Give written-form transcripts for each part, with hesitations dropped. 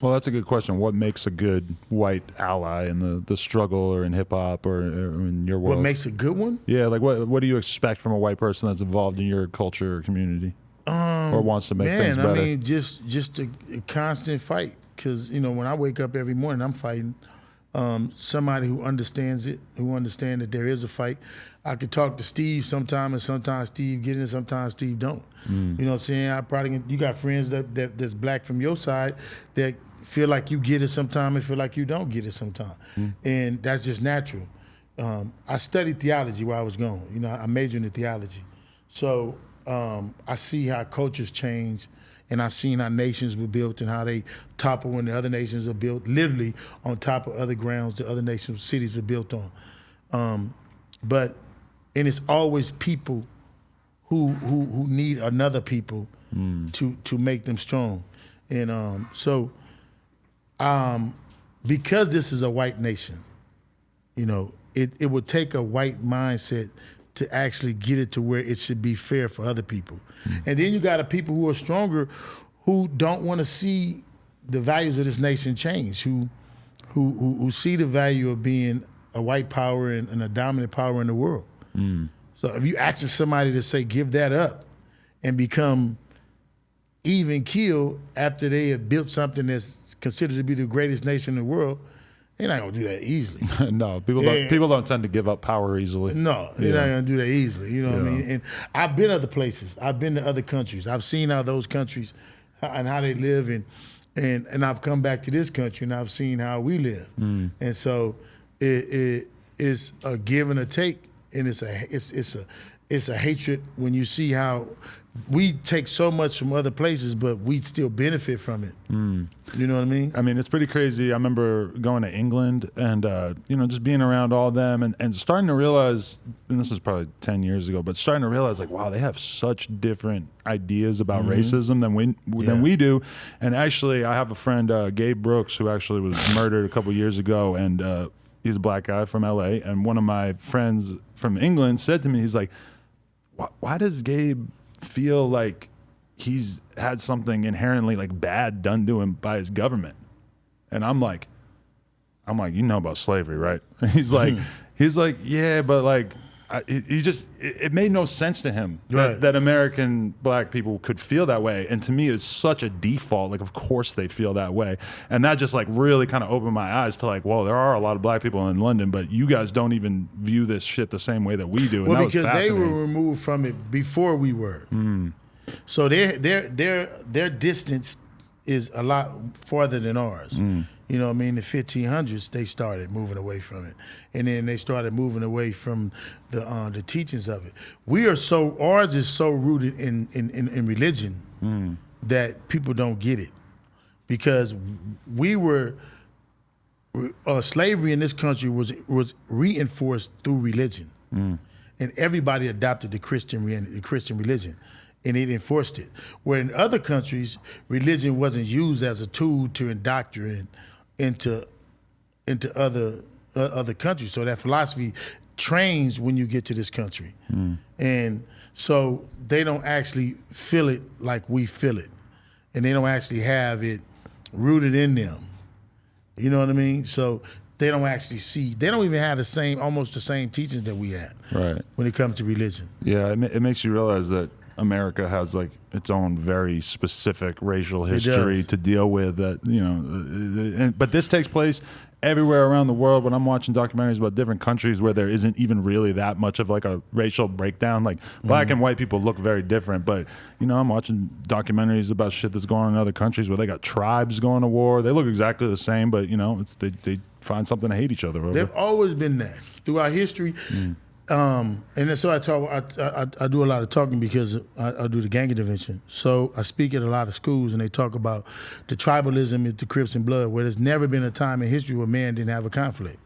Well, that's a good question. What makes a good white ally in the struggle or in hip hop or in your world? What makes a good one? Yeah, like what do you expect from a white person that's involved in your culture or community, or wants to make things better? I mean, just a constant fight. Because when I wake up every morning, I'm fighting. Somebody who understands it, who understands that there is a fight. I could talk to Steve sometime, and sometimes Steve get it, and sometimes Steve don't. You know what I'm saying? You got friends that's black from your side that feel like you get it sometime and feel like you don't get it sometime. And that's just natural. I studied theology while I was gone. I majored in theology. So I see how cultures change, and I've seen how nations were built and how they topple when the other nations are built, literally on top of other grounds the other nations' cities were built on. And it's always people who need another people to make them strong. And because this is a white nation, it would take a white mindset to actually get it to where it should be fair for other people. And then you got people who are stronger who don't want to see the values of this nation change, who see the value of being a white power and a dominant power in the world. So if you ask somebody to say, give that up and become even killed after they have built something that's considered to be the greatest nation in the world, they're not gonna do that easily. No, people don't tend to give up power easily. No, they're not gonna do that easily. You know what I mean? And I've been other places. I've been to other countries. I've seen how those countries and how they live, and I've come back to this country and I've seen how we live. And so it is a give and a take, and it's a hatred when you see how we take so much from other places, but we still benefit from it. You know what I mean? I mean, it's pretty crazy. I remember going to England and, just being around all of them and starting to realize, and this is probably 10 years ago, but starting to realize, like, wow, they have such different ideas about racism than we do. And actually, I have a friend, Gabe Brooks, who actually was murdered a couple years ago, and he's a black guy from LA. And one of my friends from England said to me, he's like, why does Gabe feel like he's had something inherently like bad done to him by his government? And I'm like, you know about slavery, right? And he's like, yeah, but like, it made no sense to him that American black people could feel that way. And to me, it's such a default. Like, of course they feel that way. And that just like really kind of opened my eyes to like, well, there are a lot of black people in London, but you guys don't even view this shit the same way that we do. And well, because they were removed from it before we were. So their distance is a lot farther than ours. You know what I mean? The 1500s, they started moving away from it. And then they started moving away from the teachings of it. Ours is so rooted in religion that people don't get it. Because slavery in this country was reinforced through religion. And everybody adopted the Christian religion. And it enforced it. Where in other countries, religion wasn't used as a tool to indoctrinate into other countries. So that philosophy trains when you get to this country. And so they don't actually feel it like we feel it. And they don't actually have it rooted in them. You know what I mean? So they don't actually they don't even have almost the same teachings that we have when it comes to religion. Yeah, it makes you realize that America has like its own very specific racial history to deal with that, but this takes place everywhere around the world. When I'm watching documentaries about different countries where there isn't even really that much of like a racial breakdown, like black and white people look very different, but I'm watching documentaries about shit that's going on in other countries where they got tribes going to war. They look exactly the same, but they find something to hate each other over. They've always been that throughout history. And so I do a lot of talking because I do the gang intervention. So I speak at a lot of schools and they talk about the tribalism, the Crips and Blood, where there's never been a time in history where man didn't have a conflict.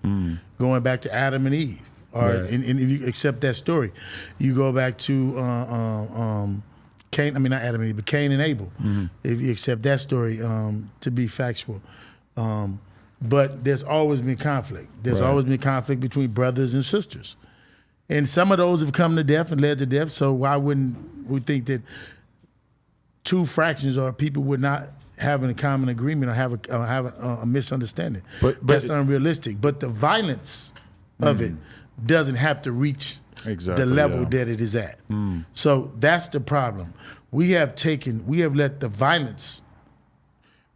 Going back to Adam and Eve. And if you accept that story, you go back to Cain, not Adam and Eve, but Cain and Abel. If you accept that story to be factual. But there's always been conflict. There's always been conflict between brothers and sisters. And some of those have come to death and led to death, so why wouldn't we think that two fractions or people would not having a common agreement or have a misunderstanding. But that's unrealistic. But the violence of it doesn't have to reach exactly, the level that it is at. So that's the problem. We have let the violence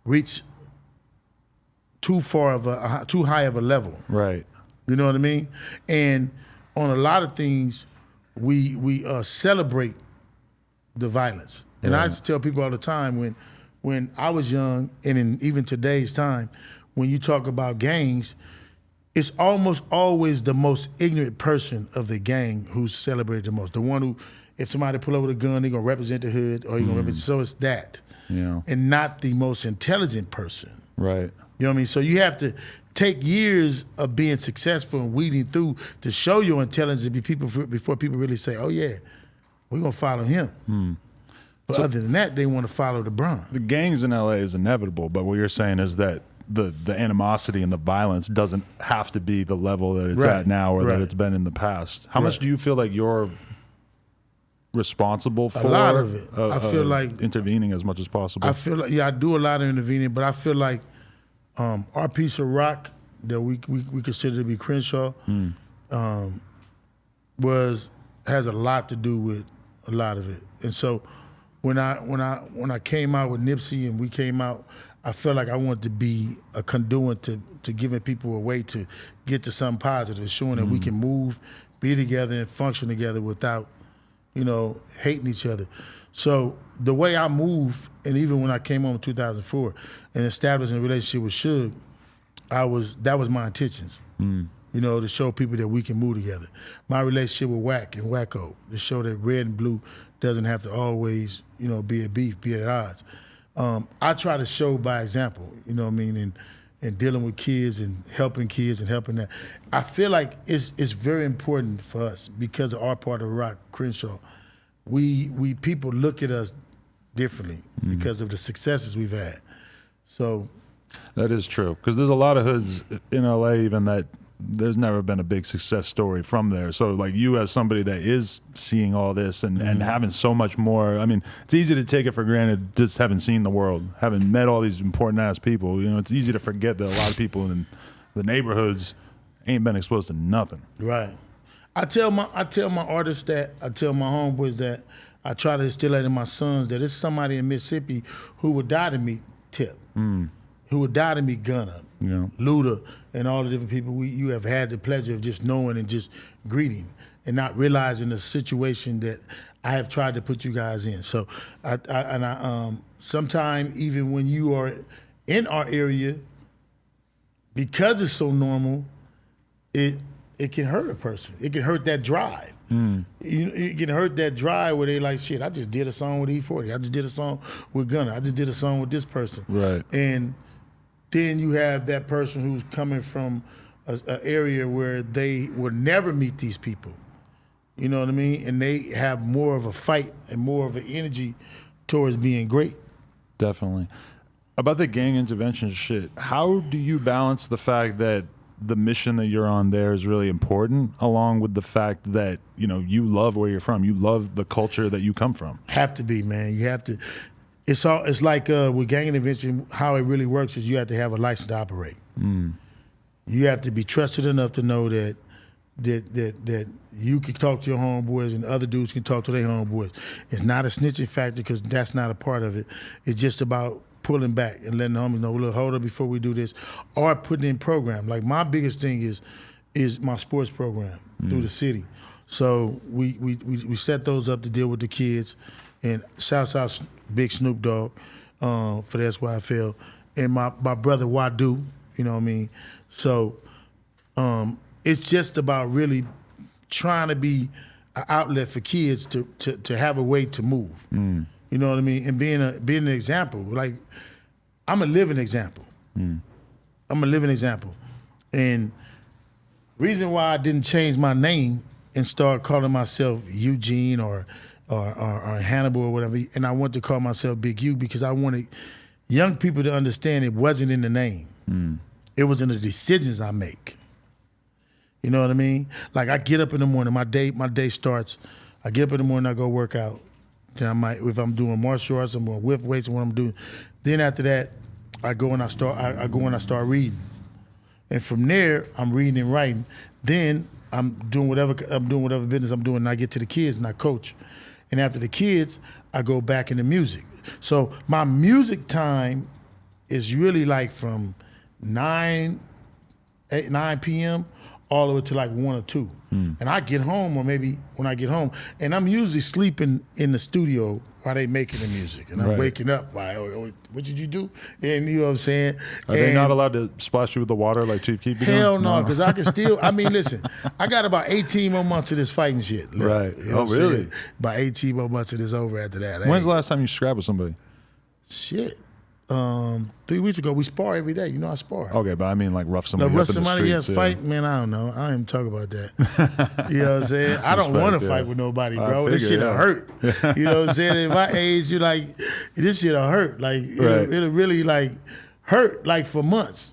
reach too high of a level. Right. You know what I mean? And on a lot of things, we celebrate the violence. And I used to tell people all the time when I was young, and in even today's time, when you talk about gangs, it's almost always the most ignorant person of the gang who's celebrated the most. The one who, if somebody pull over the gun, they're gonna represent the hood, or you're gonna represent. So it's that, and not the most intelligent person. Right. You know what I mean? So you have to take years of being successful and weeding through to show your intelligence before people really say, "Oh yeah, we're gonna follow him." But other than that, they want to follow the Bron. The gangs in LA is inevitable, but what you're saying is that the animosity and the violence doesn't have to be the level that it's at now or that it's been in the past. How much do you feel like you're responsible for? A lot of it. I feel like intervening as much as possible. I feel like I do a lot of intervening, but I feel like our piece of rock that we consider to be Crenshaw has a lot to do with a lot of it. And so when I came out with Nipsey and we came out, I felt like I wanted to be a conduit to giving people a way to get to something positive, showing that we can move, be together, and function together without, hating each other. So the way I move, and even when I came home in 2004 and establishing a relationship with Suge, that was my intentions. To show people that we can move together. My relationship with Wack and Wacko, to show that red and blue doesn't have to always, be at beef, be at odds. I try to show by example, what I mean, and dealing with kids and helping that. I feel like it's very important for us because of our part of rock, Crenshaw. We people look at us differently because of the successes we've had. So that is true, because there's a lot of hoods in LA even that there's never been a big success story from there. So like you as somebody that is seeing all this and having so much more, I mean, it's easy to take it for granted just having seen the world, having met all these important ass people. It's easy to forget that a lot of people in the neighborhoods ain't been exposed to nothing. Right. I tell my artists that, I tell my homeboys that, I try to instill that in my sons, that it's somebody in Mississippi who would die to meet Tip, who would die to meet Gunna, Luda, and all the different people you have had the pleasure of just knowing and just greeting and not realizing the situation that I have tried to put you guys in. So sometimes even when you are in our area, because it's so normal, it can hurt a person. It can hurt that drive. It can hurt that drive where they like, shit, I just did a song with E40. I just did a song with Gunna. I just did a song with this person. Right. And then you have that person who's coming from an area where they would never meet these people. You know what I mean? And they have more of a fight and more of an energy towards being great. Definitely. About the gang intervention shit, how do you balance the fact that the mission that you're on there is really important, along with the fact that, you love where you're from, you love the culture that you come from? Have to be, man. You have to. It's like with gang intervention, how it really works is you have to have a license to operate. You have to be trusted enough to know that you can talk to your homeboys and other dudes can talk to their homeboys. It's not a snitching factor because that's not a part of it. It's just about pulling back and letting the homies know, look, hold up before we do this, or putting in program. Like my biggest thing is my sports program through the city. So we set those up to deal with the kids, and shouts out Big Snoop Dogg for the SYFL, and my brother Wadu, you know what I mean? So it's just about really trying to be an outlet for kids to have a way to move. You know what I mean? And being an example. Like, I'm a living example. I'm a living example. And reason why I didn't change my name and start calling myself Eugene or Hannibal or whatever, and I wanted to call myself Big U because I wanted young people to understand it wasn't in the name. It was in the decisions I make. You know what I mean? Like, I get up in the morning, my day starts, I get up in the morning, I go work out, Then I might, if I'm doing martial arts, I'm going to lift weights and what I'm doing. Then after that, I go and I start reading. And from there, I'm reading and writing. Then I'm doing whatever business I'm doing, and I get to the kids and I coach. And after the kids, I go back into music. So my music time is really like from 9 p.m. all the way to like 1 or 2. And I get home, or maybe when I get home, and I'm usually sleeping in the studio while they making the music. And I'm waking up like, oh, what did you do? And you know what I'm saying? Are they not allowed to splash you with the water like Chief Keef? Hell no, because I can still, I mean, listen, I got about 18 more months of this fighting shit left. Right. You know Oh, really? About 18 more months of this over after that. When's the last time you scrapped with somebody? Shit. 3 weeks ago, we spar every day. You know I spar. Okay, but I mean like rough somebody No, up in the somebody streets. fight, man, I don't know. I ain't talk about that. You know what I'm saying? I don't want to fight with nobody, bro. This shit'll hurt. You know what I'm saying? At my age, you're like, this shit'll hurt. Like, it'll really like hurt like for months.